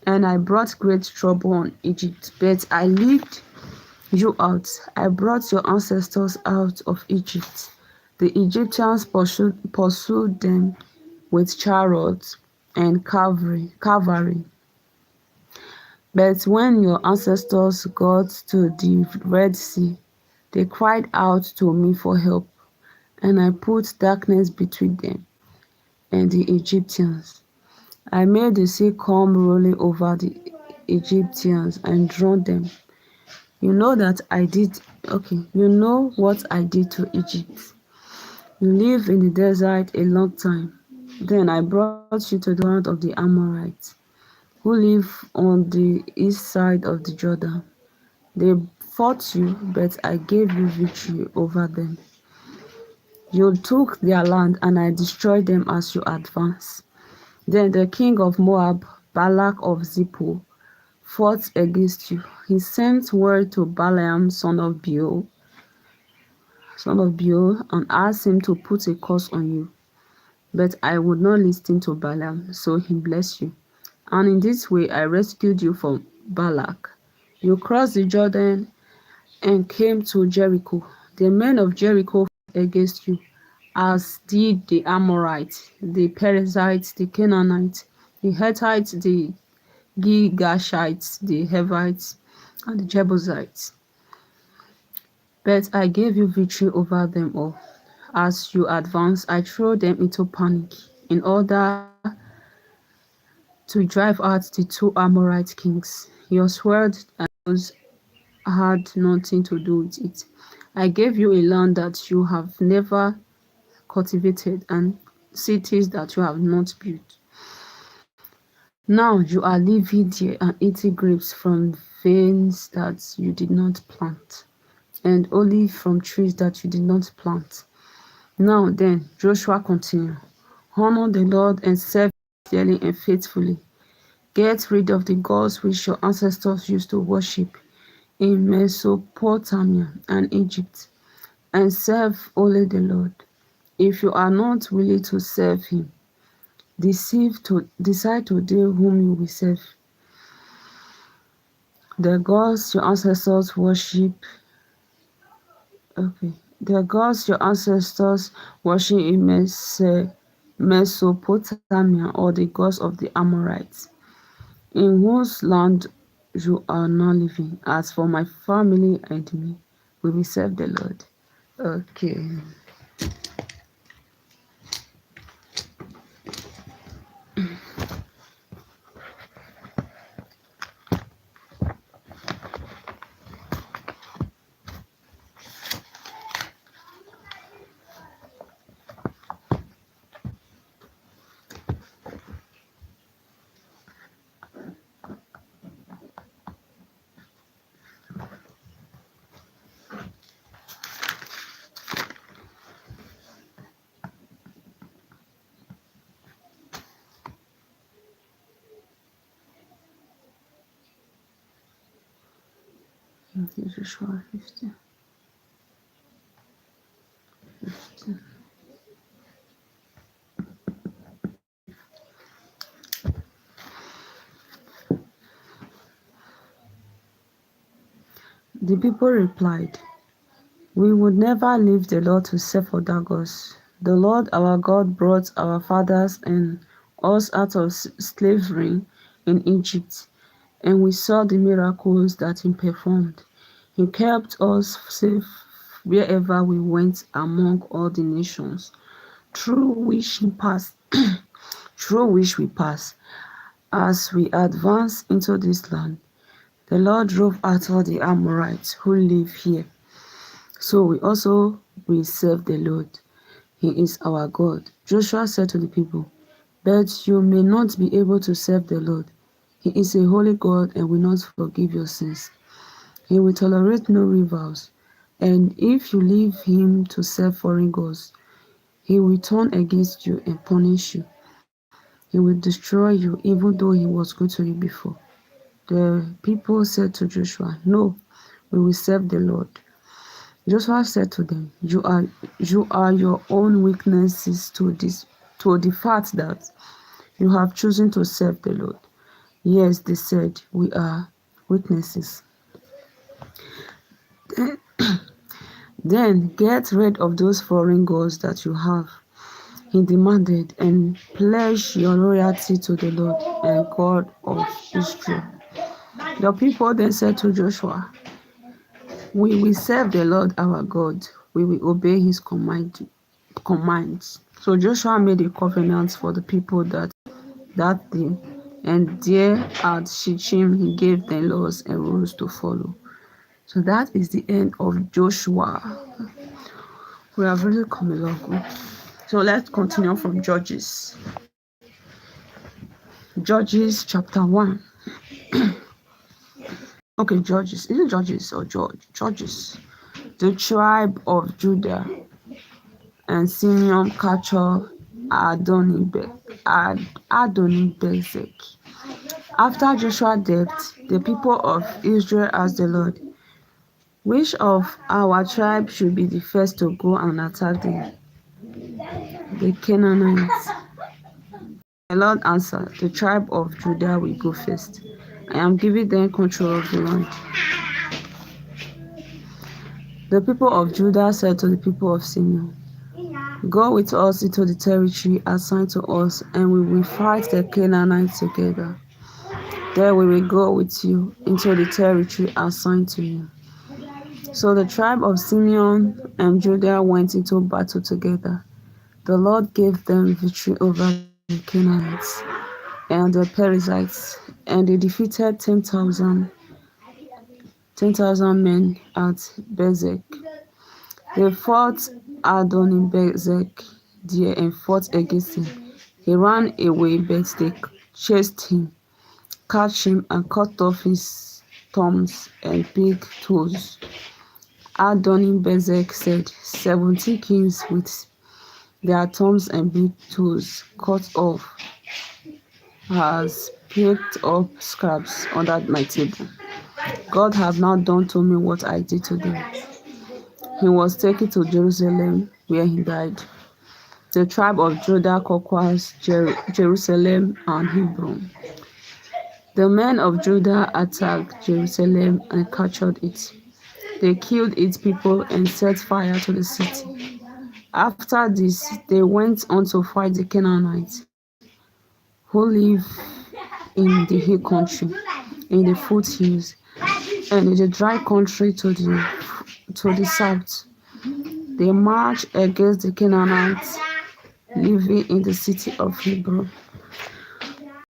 and I brought great trouble on Egypt. But I led you out. I brought your ancestors out of Egypt. The Egyptians pursued them with chariots and cavalry. But when your ancestors got to the Red Sea, they cried out to me for help, and I put darkness between them and the Egyptians. I made the sea come rolling over the Egyptians and drowned them. You know what I did to Egypt. You lived in the desert a long time. Then I brought you to the land of the Amorites, who live on the east side of the Jordan. They fought you, but I gave you victory over them. You took their land, and I destroyed them as you advanced. Then the king of Moab, Balak of Zippor, fought against you. He sent word to Balaam son of Beor, and asked him to put a curse on you. But I would not listen to Balaam, so he blessed you. And in this way I rescued you from Balak. You crossed the Jordan and came to Jericho. The men of Jericho fought against you, as did the Amorites, the Perizzites, the Canaanites, the Hittites, the Girgashites, the Hivites, and the Jebusites. But I gave you victory over them all. As you advanced, I threw them into panic in order to drive out the two Amorite kings. Your sword and yours had nothing to do with it. I gave you a land that you have never cultivated and cities that you have not built. Now you are living there and eating grapes from vines that you did not plant, and olive from trees that you did not plant. Now then, Joshua continued, honor the Lord and serve him sincerely and faithfully. Get rid of the gods which your ancestors used to worship in Mesopotamia and Egypt, and serve only the Lord. If you are not willing to serve him, decide today whom you will serve. The gods your ancestors worship okay. The gods your ancestors worship in Mesopotamia, or the gods of the Amorites, in whose land you are now living. As for my family and me, we will serve the Lord. Okay. Joshua 15. The people replied, we would never leave the Lord to serve other gods. The Lord our God brought our fathers and us out of slavery in Egypt, and we saw the miracles that he performed. He kept us safe wherever we went among all the nations through which we passed. As we advanced into this land, the Lord drove out all the Amorites who live here. So we also will serve the Lord. He is our God. Joshua said to the people, but you may not be able to serve the Lord. He is a holy God and will not forgive your sins. He will tolerate no rivals. And if you leave him to serve foreign gods, he will turn against you and punish you. He will destroy you even though he was good to you before. The people said to Joshua, no, we will serve the Lord. Joshua said to them, you are your own witnesses to the fact that you have chosen to serve the Lord. Yes, they said, we are witnesses. Then get rid of those foreign gods that you have, he demanded, and pledge your loyalty to the Lord and God of Israel. The people then said to Joshua, we will serve the Lord our God. We will obey his commands. So Joshua made a covenant for the people that day, and there at Shittim he gave them laws and rules to follow. So that is the end of Joshua. We have really come a long way. So let's continue from Judges. Judges chapter 1. Okay, Judges. Is it Judges or George? Judges. The tribe of Judah and Simeon captured Adonibezek. After Joshua's death, the people of Israel asked the Lord, "Which of our tribes should be the first to go and attack the Canaanites?" The Lord answered, "The tribe of Judah will go first. I am giving them control of the land." The people of Judah said to the people of Simeon, "Go with us into the territory assigned to us, and we will fight the Canaanites together. Then we will go with you into the territory assigned to you." So the tribe of Simeon and Judah went into battle together. The Lord gave them victory over the Canaanites and the Perizzites, and they defeated 10,000 men at Bezek. They fought Adonibezek there and fought against him. He ran away, but they chased him, catch him, and cut off his thumbs and big toes. Adonibezek said, 70 kings with their thumbs and big toes cut off has picked up scraps under my table. God have now done to me what I did to them. He was taken to Jerusalem, where he died. The tribe of Judah conquers Jerusalem and Hebron. The men of Judah attacked Jerusalem and captured it. They killed its people and set fire to the city. After this, they went on to fight the Canaanites, who live in the hill country, in the foothills, and in the dry country to the south. They marched against the Canaanites living in the city of Hebron,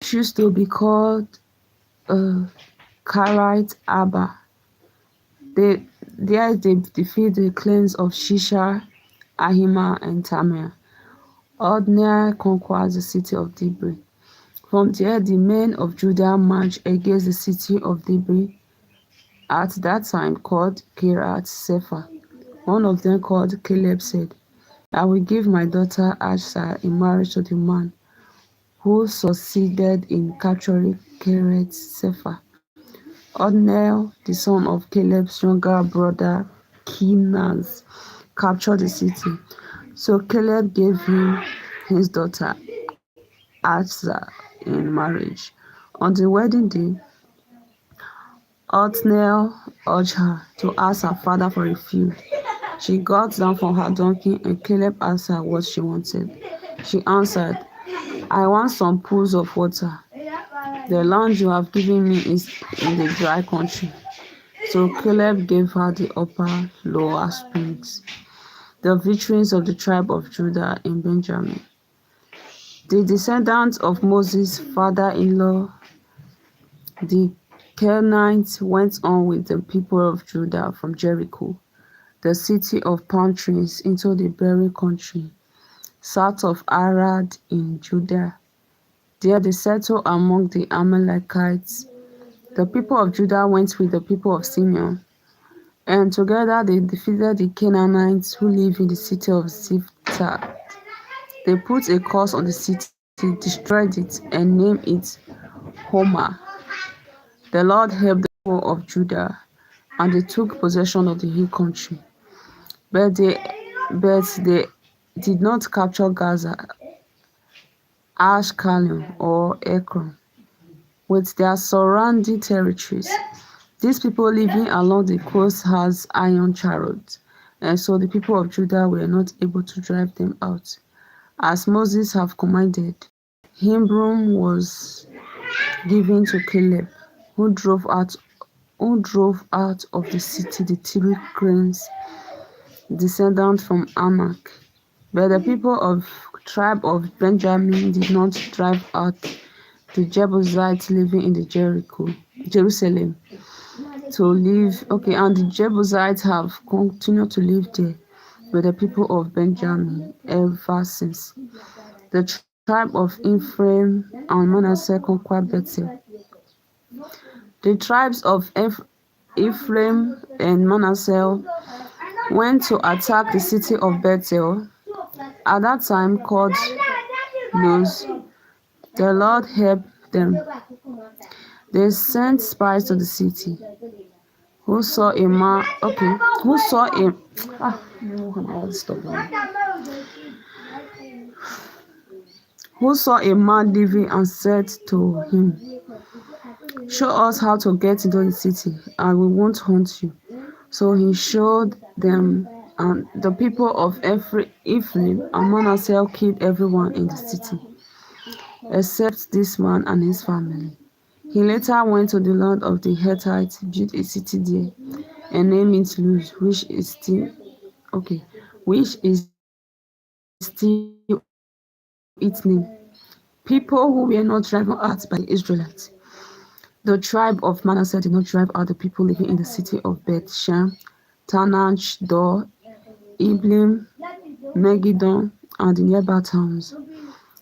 which used to be called Kiriath Arba. There they defeat the clans of Shisha, Ahima, and Tamar. Othniel conquers the city of Debir. From there, the men of Judah marched against the city of Debir, at that time called Kiriath Sefer. One of them, called Caleb, said, "I will give my daughter Achsah in marriage to the man who succeeded in capturing Kiriath Sefer." Othniel, the son of Caleb's younger brother Kenaz, captured the city. So Caleb gave him his daughter Achsah in marriage. On the wedding day, Othniel urged her to ask her father for a field. She got down from her donkey, and Caleb asked her what she wanted. She answered, "I want some pools of water. The land you have given me is in the dry country." So Caleb gave her the upper lower springs. The victories of the tribe of Judah and Benjamin. The descendants of Moses' father-in-law, the Canaanites, went on with the people of Judah from Jericho, the city of palm trees, into the barren country south of Arad in Judah. There they settled among the Amalekites. The people of Judah went with the people of Simeon, and together they defeated the Canaanites who live in the city of Ziphtah. They put a curse on the city, destroyed it, and named it Hormah. The Lord helped the people of Judah, and they took possession of the hill country. But they did not capture Gaza, Ashkelon, or Ekron, with their surrounding territories. These people living along the coast has iron chariots, and so the people of Judah were not able to drive them out, as Moses had commanded. Hebron was given to Caleb, who drove out of the city the three clans descendants from Anak. But the people of tribe of Benjamin did not drive out the Jebusites living in the Jerusalem to live. And the Jebusites have continued to live there with the people of Benjamin ever since. The tribe of Ephraim and Manasseh conquered Bethel. The tribes of Ephraim and Manasseh went to attack the city of Bethel. At that time, called Luz, the Lord helped them. They sent spies to the city, who saw a man. Okay, who saw a. Ah, stop now. Who saw a man living and said to him, "Show us how to get into the city, and we won't haunt you." So he showed them, and the people of Ephraim and Manasseh killed everyone in the city, except this man and his family. He later went to the land of the Hittites, built a city there, and named it Luz, which is still its name. People who were not driven out by the Israelites. The tribe of Manasseh did not drive out the people living in the city of Beth-shan, Tanach, Dor, Iblim, Megiddo, and the nearby towns.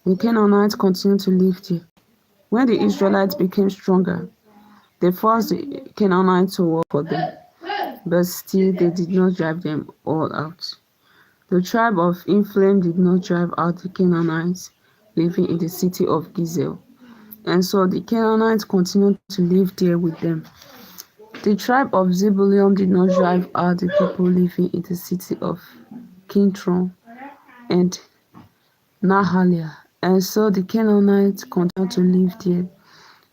The Canaanites continued to live there. When the Israelites became stronger, they forced the Canaanites to work for them, but still they did not drive them all out. The tribe of Ephraim did not drive out the Canaanites living in the city of Gizel, and so the Canaanites continued to live there with them. The tribe of Zebulun did not drive out the people living in the city of Kintron and Nahaliah, and so the Canaanites continued to live there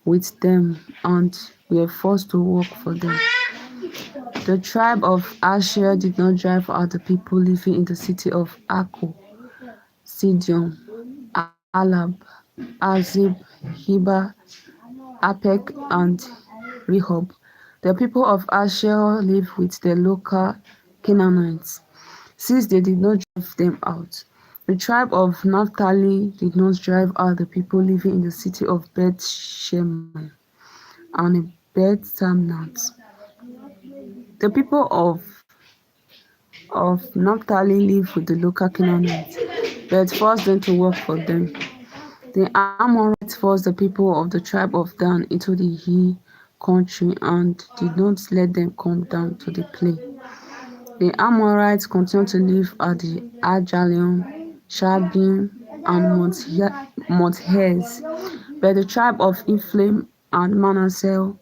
with them and were forced to work for them. The tribe of Asher did not drive out the people living in the city of Akko, Sidon, Alab, Azib, Heba, Apek, and Rehob. The people of Asher lived with the local Canaanites, since they did not drive them out. The tribe of Naphtali did not drive out the people living in the city of Beth-shemesh and Beth-tamnat. The people of Naphtali lived with the local Canaanites, but forced them to work for them. The Amorites forced the people of the tribe of Dan into the hill country and did not let them come down to the plain. The Amorites continued to live at the Ajalion, Shabim, and Mount Hez, but the tribe of Ephraim and Manasseh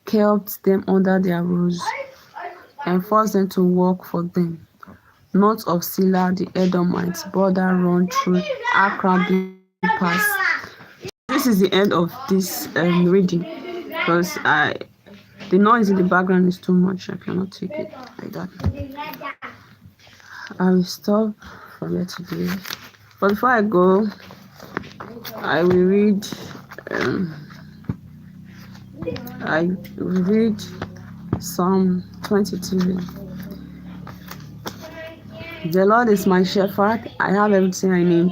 kept them under their rules and forced them to work for them. North of Sila, the Edomites border run through Akrabim Pass. This is the end of this reading, because the noise in the background is too much. I cannot take it like that. I will stop from here today. But before I go, I will read. Psalm 22. The Lord is my shepherd; I have everything I need.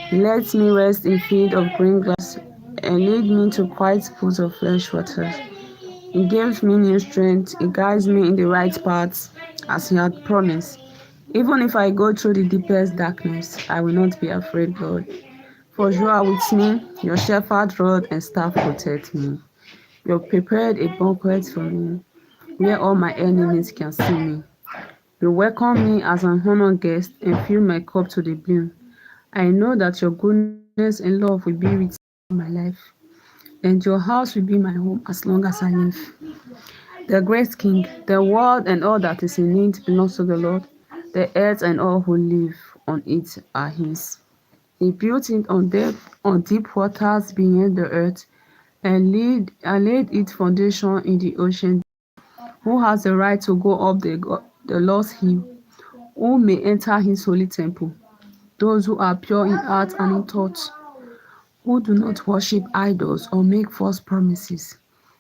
He lets me rest in fields of green grass and lead me to quiet pools of fresh waters. He gives me new strength. He guides me in the right paths, as He had promised. Even if I go through the deepest darkness, I will not be afraid, Lord. For you are with me. Your shepherd rod and staff protect me. You have prepared a banquet for me, where all my enemies can see me. You welcome me as an honored guest and fill my cup to the brim. I know that your goodness and love will be with me all my life, and your house will be my home as long as I live. The great King, the world and all that is in it belongs to the Lord. The earth and all who live on it are His. He built it on deep waters beneath the earth and laid its foundation in the ocean. Who has the right to go up the Lord's hill? Who may enter His holy temple? Those who are pure in heart and in thought, who do not worship idols or make false promises.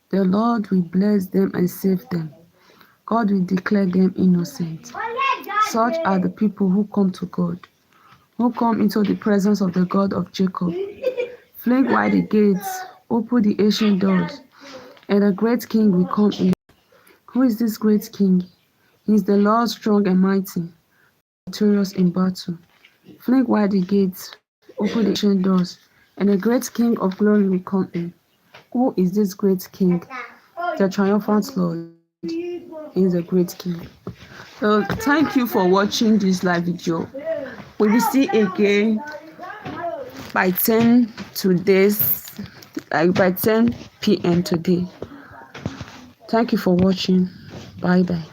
The Lord will bless them and save them. God will declare them innocent. Such are the people who come to God, who come into the presence of the God of Jacob. Fling wide the gates, open the ancient doors, and the great King will come in. Who is this great King? He is the Lord strong and mighty, victorious in battle. Fling wide the gates, open the ancient doors, and the great King of glory will come in. Who is this great King? The triumphant Lord. He is a great King. So thank you for watching this live video. We will see again by 10 today's, like by 10 p.m. today. Thank you for watching. Bye bye.